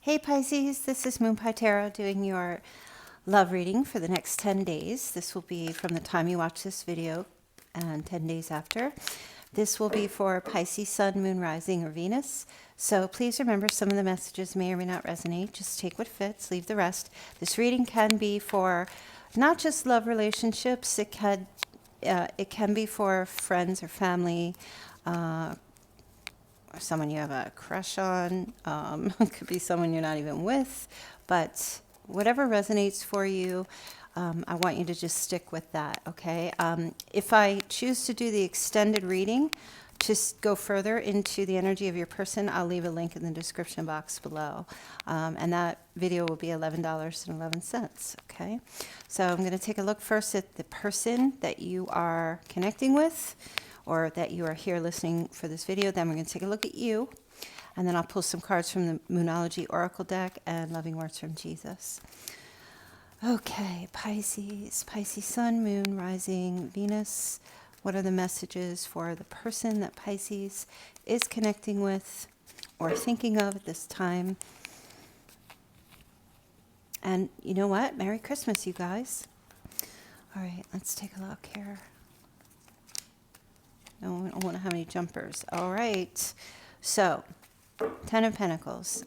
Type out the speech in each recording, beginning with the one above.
Hey Pisces, this is Moonpie Tarot doing your love reading for the next 10 days. This will be from the time you watch this video and 10 days after. This will be for Pisces, Sun, Moon, Rising, or Venus. So please remember some of the messages may or may not resonate. Just take what fits, leave the rest. This reading can be for not just love relationships. It can be for friends or family, or someone you have a crush on. It could be someone you're not even with, but whatever resonates for you, I want you to just stick with that, okay? If I choose to do the extended reading, to go further into the energy of your person, I'll leave a link in the description box below. And that video will be $11.11, okay? So I'm going to take a look first at the person that you are connecting with, or that you are here listening for this video. Then we're going to take a look at you, and then I'll pull some cards from the Moonology Oracle deck and Loving Words from Jesus. Okay, Pisces, Pisces Sun, Moon, Rising, Venus. What are the messages for the person that Pisces is connecting with or thinking of at this time? And you know what? Merry Christmas, you guys. All right, let's take a look here. No, I don't want to have any jumpers. All right. So, Ten of Pentacles.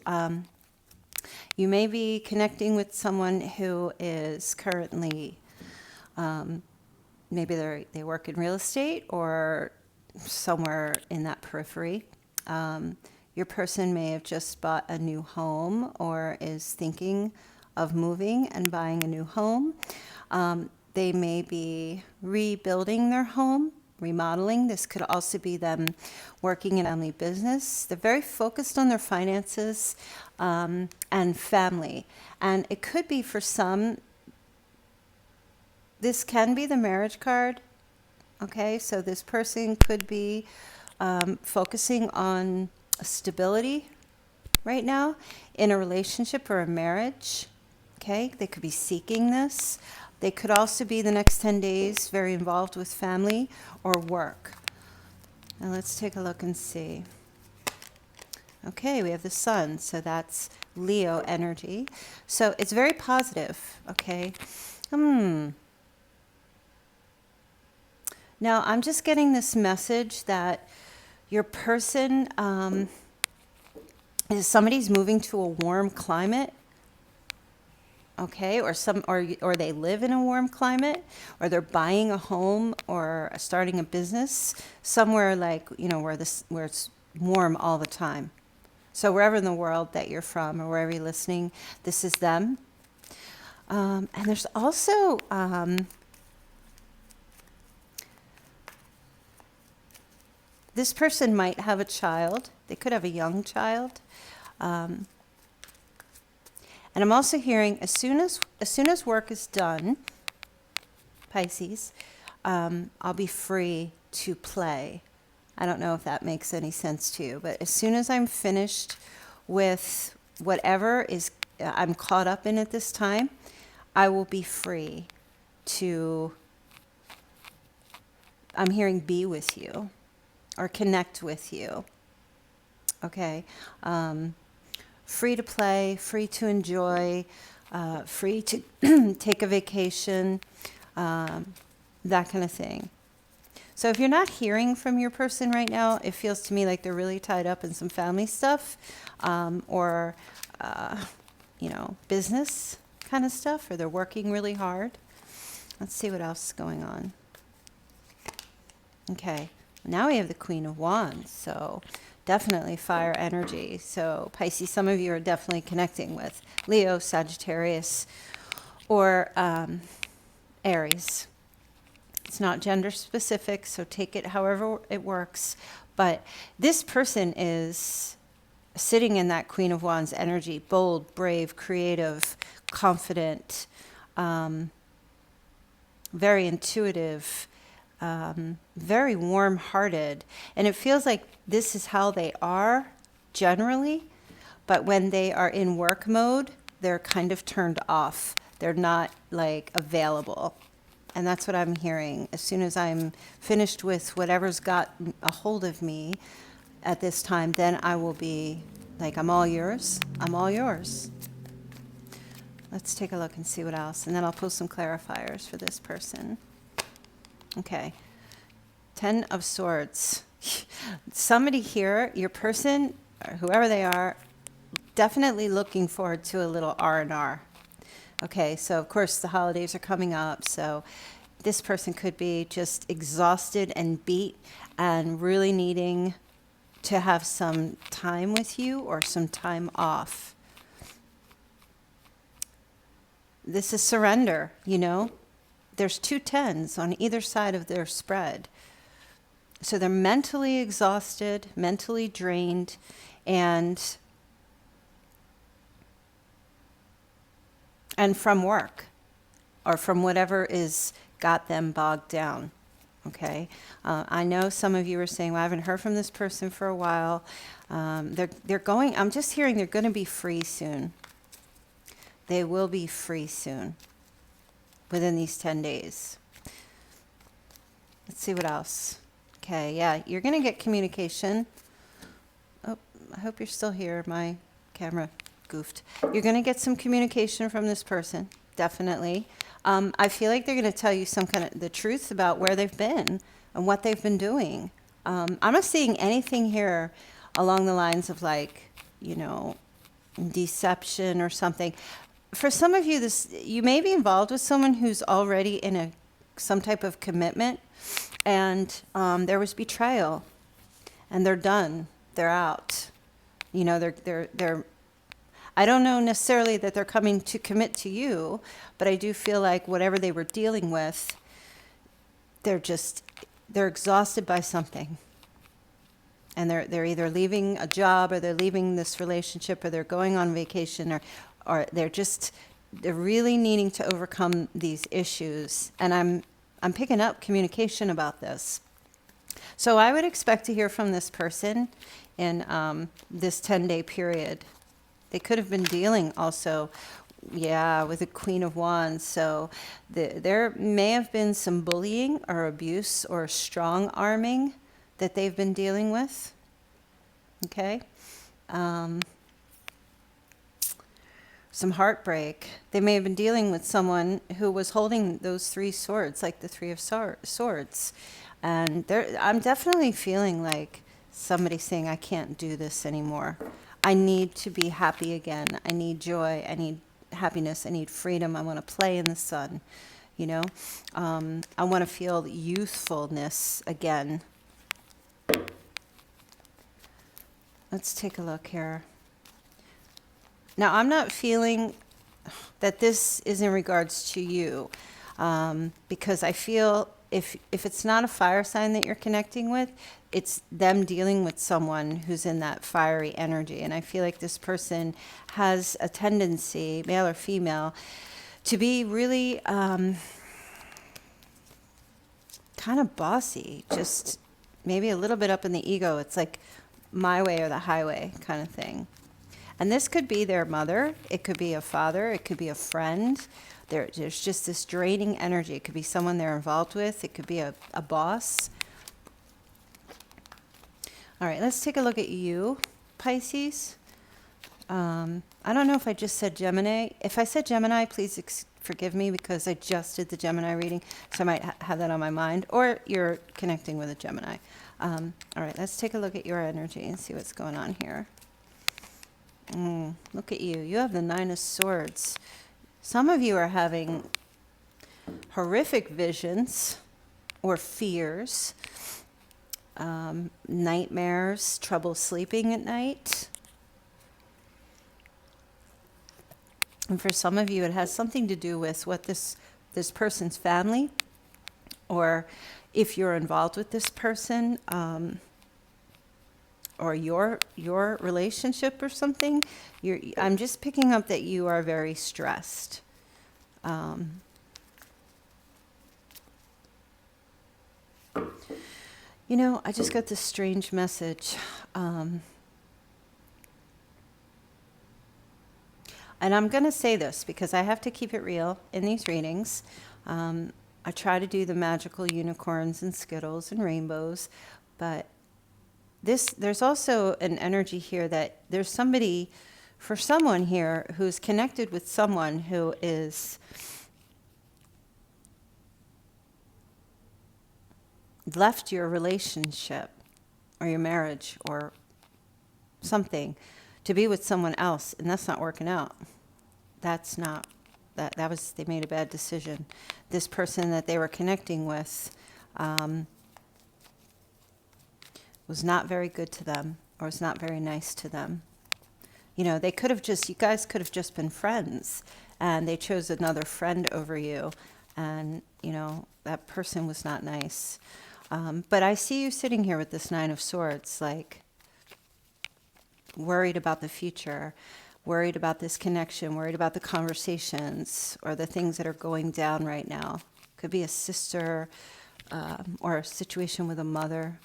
You may be connecting with someone who is currently, maybe they work in real estate or somewhere in that periphery. Your person may have just bought a new home or is thinking of moving and buying a new home. They may be rebuilding their home, remodeling. This could also be them working in a family business. They're very focused on their finances and family. And it could be for some, this can be the marriage card. Okay, so this person could be focusing on stability right now in a relationship or a marriage. Okay, they could be seeking this. They could also be the next 10 days very involved with family or work. Now let's take a look and see. Okay, we have the Sun, so that's Leo energy. So it's very positive, okay? Now I'm just getting this message that your person is somebody's moving to a warm climate. Okay, or they live in a warm climate, or they're buying a home or starting a business somewhere like, where it's warm all the time. So wherever in the world that you're from or wherever you're listening, this is them. And there's also this person might have a child. They could have a young child. And I'm also hearing as soon as work is done, Pisces, I'll be free to play. I don't know if that makes any sense to you, but as soon as I'm finished with whatever I'm caught up in at this time, I will be free to, I'm hearing, be with you or connect with you. Okay. Free to play, free to enjoy, free to take a vacation, that kind of thing. So if you're not hearing from your person right now, it feels to me like they're really tied up in some family stuff or, business kind of stuff, or they're working really hard. Let's see what else is going on. Okay, now we have the Queen of Wands, so definitely fire energy. So Pisces, some of you are definitely connecting with Leo, Sagittarius, or Aries. It's not gender specific, so take it however it works. But this person is sitting in that Queen of Wands energy, bold, brave, creative, confident, very intuitive, very warm-hearted, and it feels like this is how they are generally, but when they are in work mode, they're kind of turned off. They're not like available, and that's what I'm hearing. As soon as I'm finished with whatever's got a hold of me at this time, then I will be Like, I'm all yours. I'm all yours. Let's take a look and see what else. And then I'll pull some clarifiers for this person. Okay. 10 of Swords. Somebody here, your person, or whoever they are, definitely looking forward to a little R&R. Okay, so of course the holidays are coming up, so this person could be just exhausted and beat and really needing to have some time with you or some time off. This is surrender, you know. There's 2 10s on either side of their spread. So they're mentally exhausted, mentally drained, and from work or from whatever is got them bogged down. Okay. I know some of you are saying, well, I haven't heard from this person for a while. They're going, I'm just hearing they're going to be free soon. They will be free soon within these 10 days. Let's see what else. Okay. Yeah. You're going to get communication. Oh, I hope you're still here. My camera goofed. You're going to get some communication from this person. Definitely. I feel like they're going to tell you some kind of the truth about where they've been and what they've been doing. I'm not seeing anything here along the lines of like, you know, deception or something. For some of you, you may be involved with someone who's already in some type of commitment, and there was betrayal, and they're done. They're out. You know, they're I don't know necessarily that they're coming to commit to you, but I do feel like whatever they were dealing with, they're exhausted by something. And they're either leaving a job, or they're leaving this relationship, or they're going on vacation, or they're really needing to overcome these issues. And I'm picking up communication about this. So I would expect to hear from this person in this 10-day period. They could have been dealing also, with the Queen of Wands. So there may have been some bullying or abuse or strong arming that they've been dealing with. Okay. Some heartbreak. They may have been dealing with someone who was holding those 3 swords, like the 3 of Swords. And I'm definitely feeling like somebody saying, I can't do this anymore. I need to be happy again. I need joy. I need happiness. I need freedom. I want to play in the sun. You know, I want to feel youthfulness again. Let's take a look here. Now, I'm not feeling that this is in regards to you, because I feel if it's not a fire sign that you're connecting with, it's them dealing with someone who's in that fiery energy. And I feel like this person has a tendency, male or female, to be really kind of bossy, just maybe a little bit up in the ego. It's like my way or the highway kind of thing. And this could be their mother. It could be a father. It could be a friend. There's just this draining energy. It could be someone they're involved with. It could be a boss. All right, let's take a look at you, Pisces. I don't know if I just said Gemini. If I said Gemini, please forgive me, because I just did the Gemini reading, so I might have that on my mind. Or you're connecting with a Gemini. All right, let's take a look at your energy and see what's going on here. Look at you. You have the 9 of Swords. Some of you are having horrific visions or fears, nightmares, trouble sleeping at night. And for some of you, it has something to do with what this person's family, or if you're involved with this person, or your relationship or something. I'm just picking up that you are very stressed. You know, I just got this strange message. And I'm going to say this because I have to keep it real in these readings. I try to do the magical unicorns and Skittles and rainbows, but there's also an energy here that there's somebody, for someone here, who's connected with someone who is left your relationship or your marriage or something to be with someone else, and that's not working out. That's not, that was, they made a bad decision. This person that they were connecting with was not very good to them, or was not very nice to them. You know, they could have just, you guys could have just been friends, and they chose another friend over you, and, you know, that person was not nice. But I see you sitting here with this Nine of Swords, like, worried about the future, worried about this connection, worried about the conversations or the things that are going down right now. Could be a sister or a situation with a mother.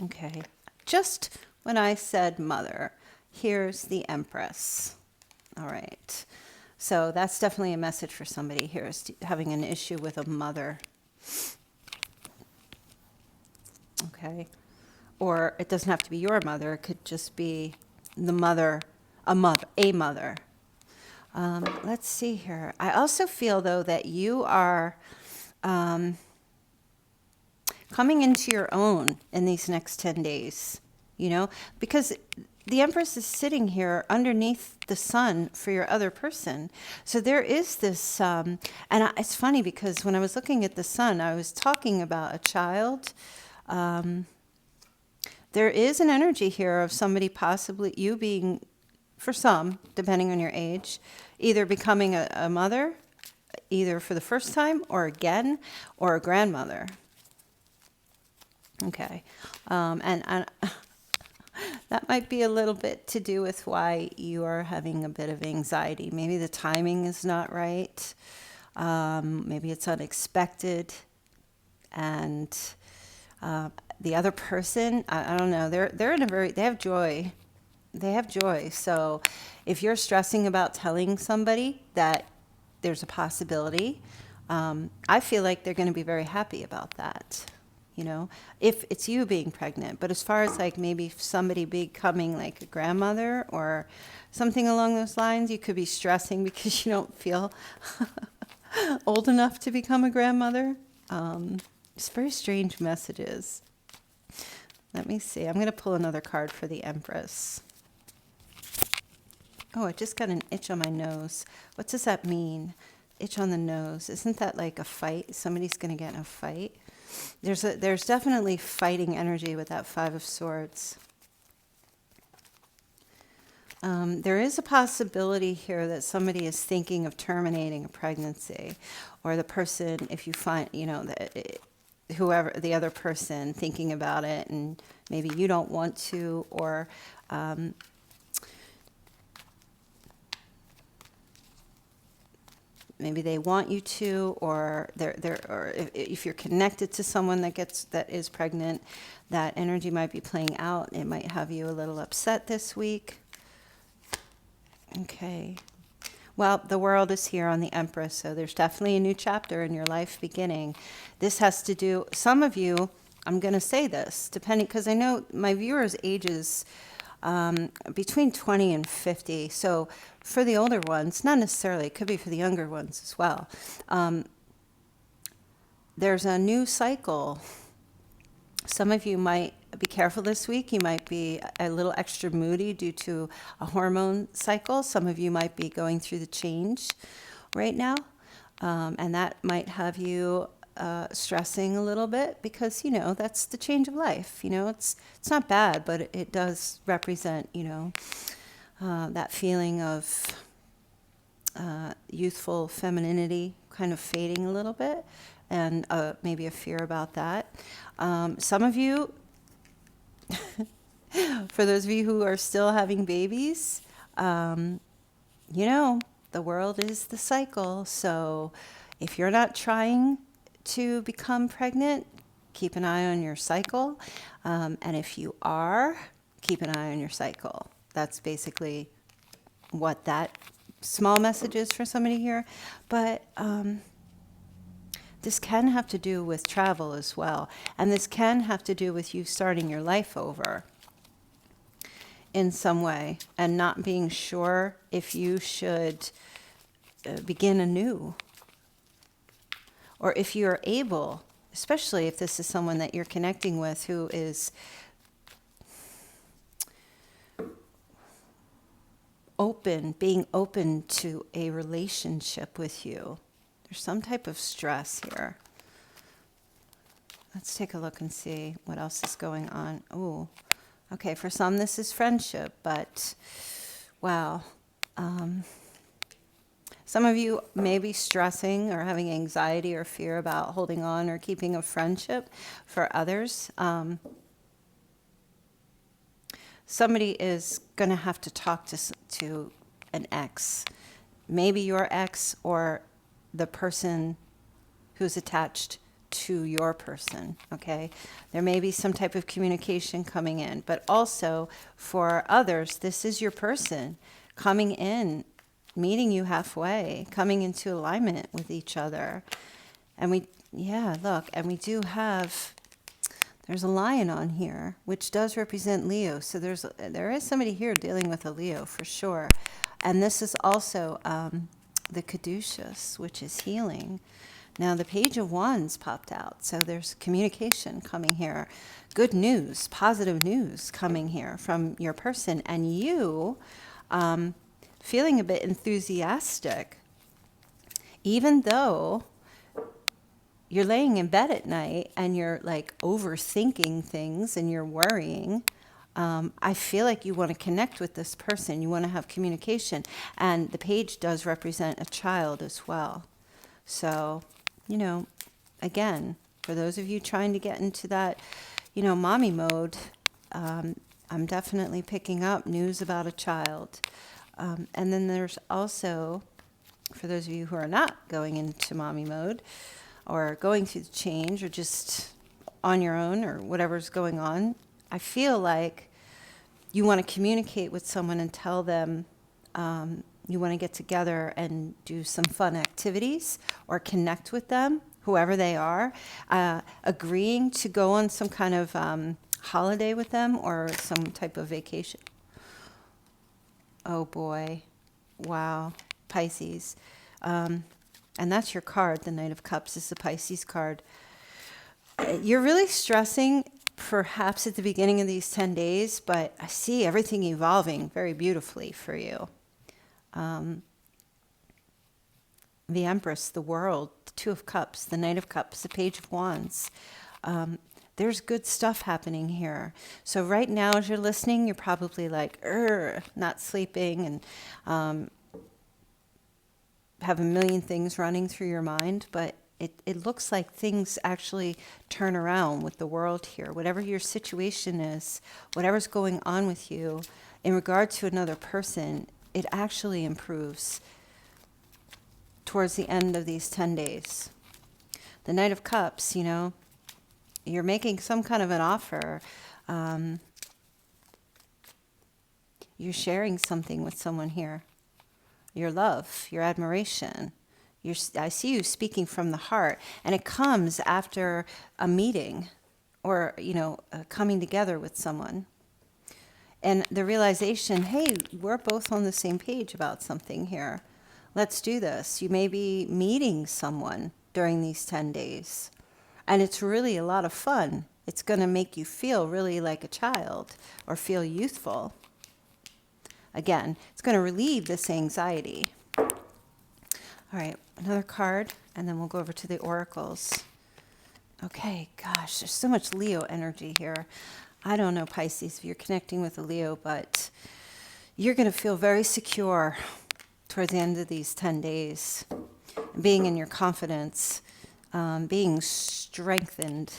Okay, just when I said mother, here's the Empress. All right, so that's definitely a message for somebody here, is having an issue with a mother. Okay, or it doesn't have to be your mother, it could just be the mother, a mother. Let's see here. I also feel, though, that you are coming into your own in these next 10 days, you know, because the Empress is sitting here underneath the sun for your other person. So there is this, it's funny because when I was looking at the sun, I was talking about a child. There is an energy here of somebody, possibly you being, for some, depending on your age, either becoming a mother, either for the first time or again, or a grandmother. Okay. And that might be a little bit to do with why you are having a bit of anxiety. Maybe the timing is not right. Maybe it's unexpected. And the other person, I don't know, they're in a very, they have joy. They have joy. So if you're stressing about telling somebody that there's a possibility, I feel like they're going to be very happy about that. You know, if it's you being pregnant. But as far as like maybe somebody becoming like a grandmother or something along those lines, you could be stressing because you don't feel old enough to become a grandmother. It's very strange messages. Let me see. I'm going to pull another card for the Empress. Oh, I just got an itch on my nose. What does that mean? Itch on the nose. Isn't that like a fight? Somebody's going to get in a fight. There's definitely fighting energy with that Five of Swords. There is a possibility here that somebody is thinking of terminating a pregnancy, or the person, if you find, you know, that whoever the other person thinking about it, and maybe you don't want to, or maybe they want you to, or or if you're connected to someone that is pregnant, that energy might be playing out. It might have you a little upset this week. Okay. Well, the world is here on the Empress, so there's definitely a new chapter in your life beginning. This has to do, some of you, I'm going to say this, depending, because I know my viewers' ages between 20 and 50. So for the older ones, not necessarily, it could be for the younger ones as well. There's a new cycle. Some of you might be careful this week. You might be a little extra moody due to a hormone cycle. Some of you might be going through the change right now. And that might have you stressing a little bit because, you know, that's the change of life. You know, it's not bad, but it does represent, you know, that feeling of youthful femininity kind of fading a little bit, and maybe a fear about that. Some of you, for those of you who are still having babies, you know, the world is the cycle. So if you're not trying to become pregnant, keep an eye on your cycle. And if you are, keep an eye on your cycle. That's basically what that small message is for somebody here. But this can have to do with travel as well. And this can have to do with you starting your life over in some way and not being sure if you should begin anew. Or if you're able, especially if this is someone that you're connecting with who is being open to a relationship with you. There's some type of stress here. Let's take a look and see what else is going on. Oh, okay, for some this is friendship, but wow. Some of you may be stressing or having anxiety or fear about holding on or keeping a friendship. For others, somebody is going to have to talk to an ex, maybe your ex or the person who's attached to your person, okay? There may be some type of communication coming in, but also for others, this is your person coming in, meeting you halfway, coming into alignment with each other. And we do have, there's a lion on here, which does represent Leo. So there is somebody here dealing with a Leo for sure. And this is also the caduceus, which is healing. Now the Page of Wands popped out. So there's communication coming here. Good news, positive news coming here from your person. And you feeling a bit enthusiastic, even though you're laying in bed at night and you're like overthinking things and you're worrying. I feel like you want to connect with this person. You want to have communication. And the page does represent a child as well. So, again, for those of you trying to get into that, mommy mode, I'm definitely picking up news about a child. And then there's also, for those of you who are not going into mommy mode or going through the change or just on your own or whatever's going on, I feel like you want to communicate with someone and tell them you want to get together and do some fun activities or connect with them, whoever they are, agreeing to go on some kind of holiday with them or some type of vacation. Oh boy. Wow. Pisces. And that's your card. The Knight of Cups is the Pisces card. You're really stressing perhaps at the beginning of these 10 days, but I see everything evolving very beautifully for you. The Empress, the World, the Two of Cups, the Knight of Cups, the Page of Wands. There's good stuff happening here. So right now, as you're listening, you're probably like, not sleeping and have a million things running through your mind. But it looks like things actually turn around with the world here. Whatever your situation is, whatever's going on with you in regard to another person, it actually improves towards the end of these 10 days. The Knight of Cups, you're making some kind of an offer. You're sharing something with someone here. Your love, your admiration. I see you speaking from the heart. And it comes after a meeting or, coming together with someone. And the realization, hey, we're both on the same page about something here. Let's do this. You may be meeting someone during these 10 days. And it's really a lot of fun. It's going to make you feel really like a child or feel youthful. Again, it's going to relieve this anxiety. All right, another card, and then we'll go over to the oracles. Okay, gosh, there's so much Leo energy here. I don't know, Pisces, if you're connecting with a Leo, but you're going to feel very secure towards the end of these 10 days. Being in your confidence, being strengthened.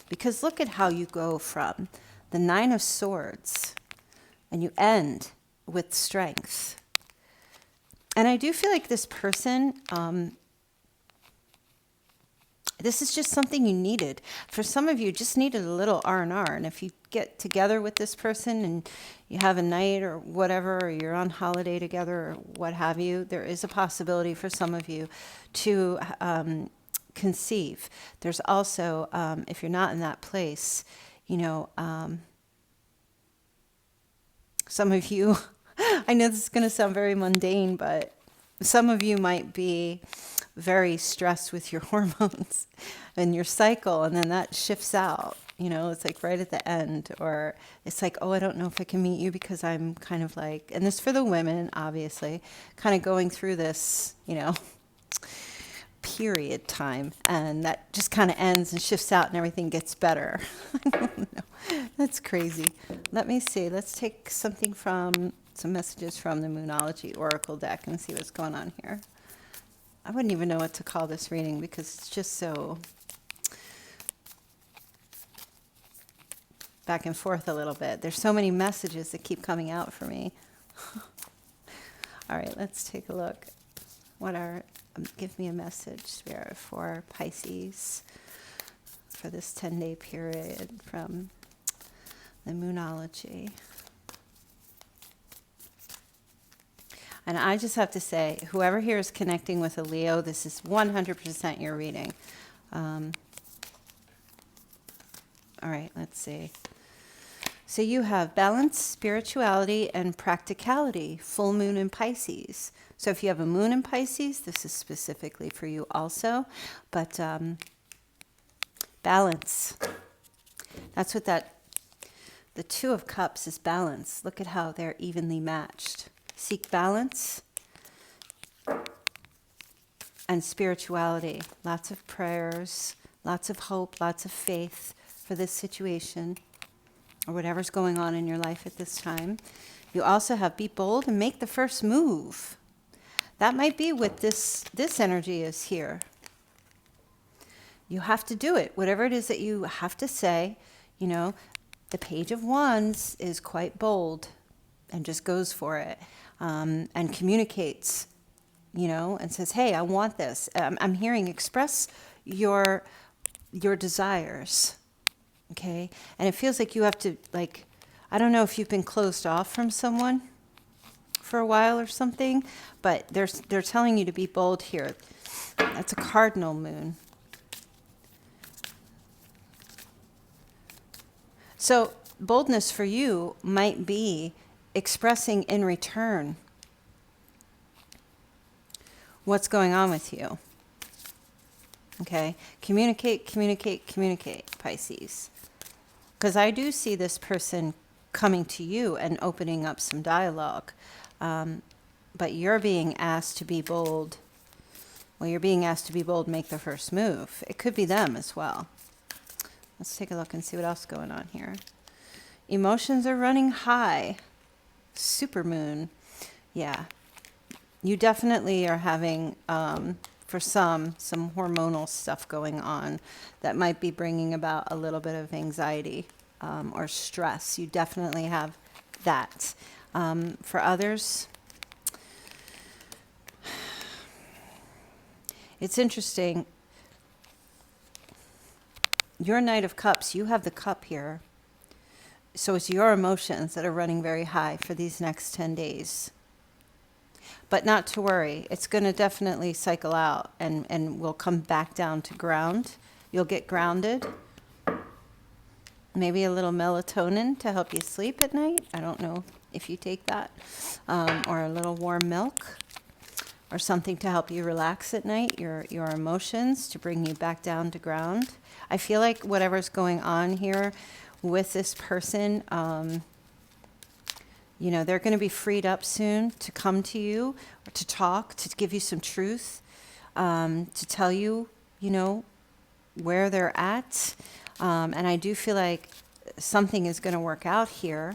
Because look at how you go from the Nine of Swords, and you end with strength. And I do feel like this person, This is just something you needed. For some of you, just needed a little R&R. And if you get together with this person and you have a night or whatever, or you're on holiday together or what have you, there is a possibility for some of you to conceive. There's also, if you're not in that place, some of you, I know this is going to sound very mundane, but some of you might be very stressed with your hormones and your cycle, and then that shifts out. It's like right at the end, or it's like, oh, I don't know if I can meet you because I'm kind of like, and this for the women, obviously, kind of going through this, period time, and that just kind of ends and shifts out and everything gets better. I don't know. That's crazy. Let me see. Let's take some messages from the Moonology Oracle deck and see what's going on here. I wouldn't even know what to call this reading because it's just so back and forth a little bit. There's so many messages that keep coming out for me. All right, let's take a look. Give me a message, Spirit, for Pisces for this 10-day period from the Moonology. And I just have to say, whoever here is connecting with a Leo, this is 100% your reading. All right, let's see. So you have balance, spirituality, and practicality, full moon in Pisces. So if you have a moon in Pisces, this is specifically for you also. But balance, that's what the Two of Cups is balance. Look at how they're evenly matched. Seek balance and spirituality. Lots of prayers, lots of hope, lots of faith for this situation or whatever's going on in your life at this time. You also have be bold and make the first move. That might be what this energy is here. You have to do it. Whatever it is that you have to say, the Page of Wands is quite bold and just goes for it. And communicates, and says, hey, I want this. I'm hearing express your desires, okay? And it feels like you have to, I don't know if you've been closed off from someone for a while or something, but they're telling you to be bold here. That's a cardinal moon. So boldness for you might be expressing in return what's going on with you. Okay? Communicate, Pisces. Because I do see this person coming to you and opening up some dialogue. But you're being asked to be bold. Well, you're being asked to be bold, make the first move. It could be them as well. Let's take a look and see what else is going on here. Emotions are running high. Supermoon. Yeah. You definitely are having, for some hormonal stuff going on that might be bringing about a little bit of anxiety or stress. You definitely have that. For others, it's interesting. Your Knight of Cups, you have the cup here. So it's your emotions that are running very high for these next 10 days. But not to worry. It's going to definitely cycle out and will come back down to ground. You'll get grounded. Maybe a little melatonin to help you sleep at night. I don't know if you take that. Or a little warm milk. Or something to help you relax at night. Your emotions to bring you back down to ground. I feel like whatever's going on here with this person, they're going to be freed up soon to come to you, or to talk, to give you some truth, to tell you, where they're at. And I do feel like something is going to work out here.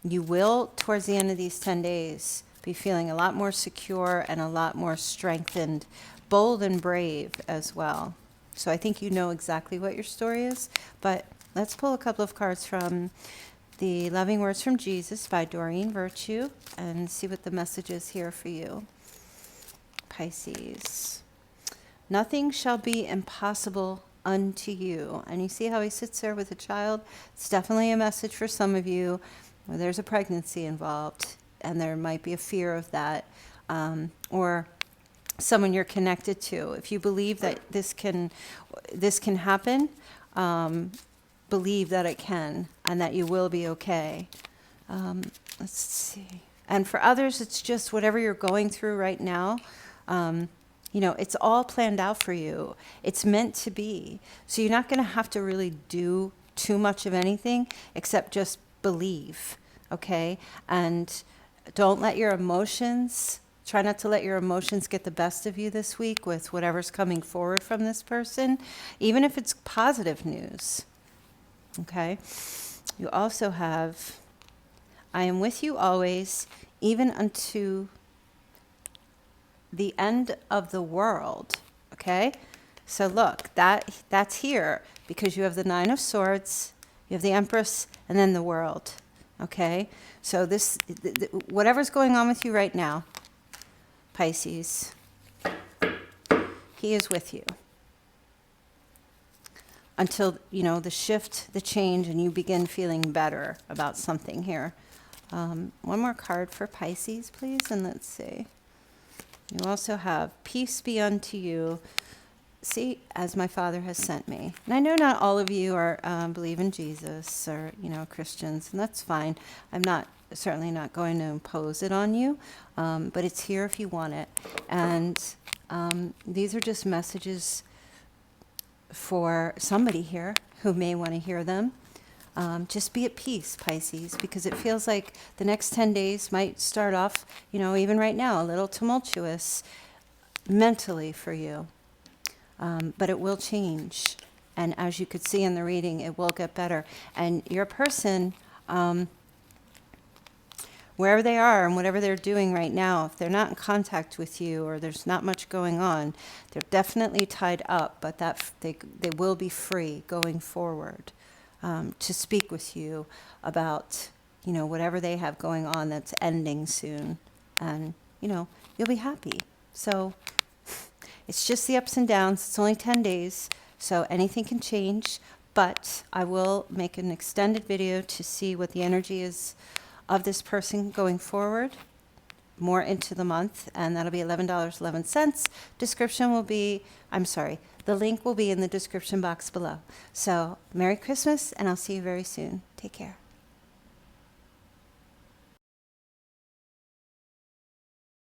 You will, towards the end of these 10 days, be feeling a lot more secure and a lot more strengthened, bold and brave as well. So I think you know exactly what your story is, but let's pull a couple of cards from The Loving Words from Jesus by Doreen Virtue and see what the message is here for you. Pisces. Nothing shall be impossible unto you. And you see how he sits there with a child? It's definitely a message for some of you where there's a pregnancy involved, and there might be a fear of that, or someone you're connected to. If you believe that this can happen, believe that it can, and that you will be okay. Let's see. And for others, it's just whatever you're going through right now. It's all planned out for you. It's meant to be. So you're not going to have to really do too much of anything except just believe, okay? And don't let your emotions, try not to let your emotions get the best of you this week with whatever's coming forward from this person, even if it's positive news, okay? You also have, I am with you always, even unto the end of the world, okay? So look, that's here because you have the Nine of Swords, you have the Empress, and then the world, okay? So this, whatever's going on with you right now, Pisces, he is with you until, the shift, the change, and you begin feeling better about something here. One more card for Pisces, please, and let's see. You also have peace be unto you. See, as my Father has sent me. And I know not all of you are believe in Jesus or, Christians, and that's fine. I'm certainly not going to impose it on you, but it's here if you want it. And these are just messages for somebody here who may want to hear them. Just be at peace, Pisces, because it feels like the next 10 days might start off, even right now, a little tumultuous mentally for you. But it will change. And as you could see in the reading, it will get better. And your person, wherever they are and whatever they're doing right now, if they're not in contact with you or there's not much going on, they're definitely tied up, but that they will be free going forward. To speak with you about, whatever they have going on that's ending soon. And, you'll be happy. So it's just the ups and downs. It's only 10 days, so anything can change. But I will make an extended video to see what the energy is of this person going forward, more into the month, and that'll be $11.11. Description will be, the link will be in the description box below. So Merry Christmas, and I'll see you very soon. Take care.